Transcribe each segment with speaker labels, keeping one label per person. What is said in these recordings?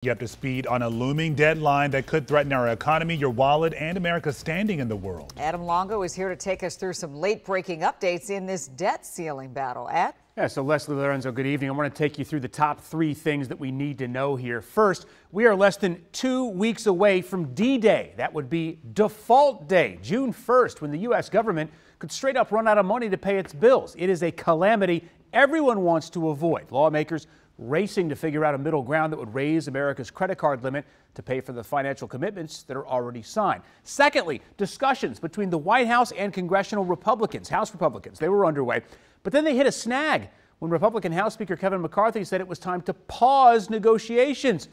Speaker 1: You up to speed on a looming deadline that could threaten our economy, your wallet, and America's standing in the world.
Speaker 2: Adam Longo is here to take us through some late-breaking updates in this debt ceiling battle. Ed?
Speaker 3: Yeah, so Leslie Lorenzo, good evening. I want to take you through the top 3 things that we need to know here. First, we are less than 2 weeks away from D-Day. That would be default day, June 1st, when the U.S. government could straight up run out of money to pay its bills. It is a calamity everyone wants to avoid. Lawmakers racing to figure out a middle ground that would raise America's credit card limit to pay for the financial commitments that are already signed. Secondly, discussions between the White House and congressional Republicans, House Republicans, they were underway, but then they hit a snag when Republican House Speaker Kevin McCarthy said it was time to pause negotiations.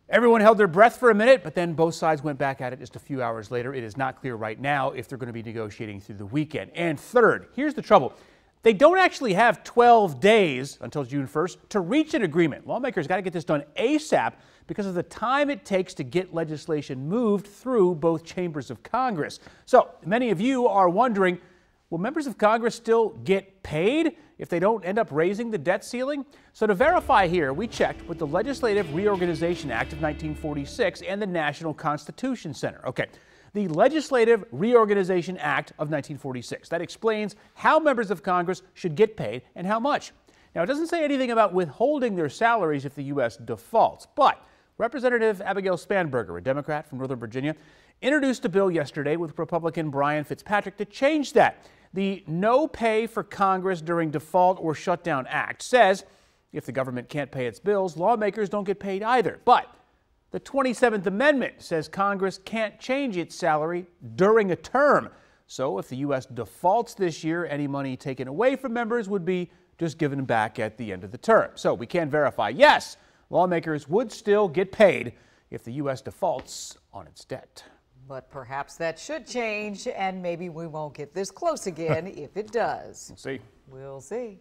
Speaker 3: Everyone held their breath for a minute, but then both sides went back at it just a few hours later. It is not clear right now if they're going to be negotiating through the weekend. And third, here's the trouble. They don't actually have 12 days until June 1st to reach an agreement. Lawmakers got to get this done ASAP because of the time it takes to get legislation moved through both chambers of Congress. So many of you are wondering, will members of Congress still get paid if they don't end up raising the debt ceiling? So to verify here, we checked with the Legislative Reorganization Act of 1946 and the National Constitution Center. Okay. The Legislative Reorganization Act of 1946. That explains how members of Congress should get paid and how much. Now, it doesn't say anything about withholding their salaries if the U.S. defaults, but Representative Abigail Spanberger, a Democrat from Northern Virginia, introduced a bill yesterday with Republican Brian Fitzpatrick to change that. The No Pay for Congress During Default or Shutdown Act says if the government can't pay its bills, lawmakers don't get paid either. But the 27th Amendment says Congress can't change its salary during a term. So if the U.S. defaults this year, any money taken away from members would be just given back at the end of the term. So we can verify, yes, lawmakers would still get paid if the U.S. defaults on its debt.
Speaker 2: But perhaps that should change, and maybe we won't get this close again if it does.
Speaker 3: We'll see.
Speaker 2: We'll see.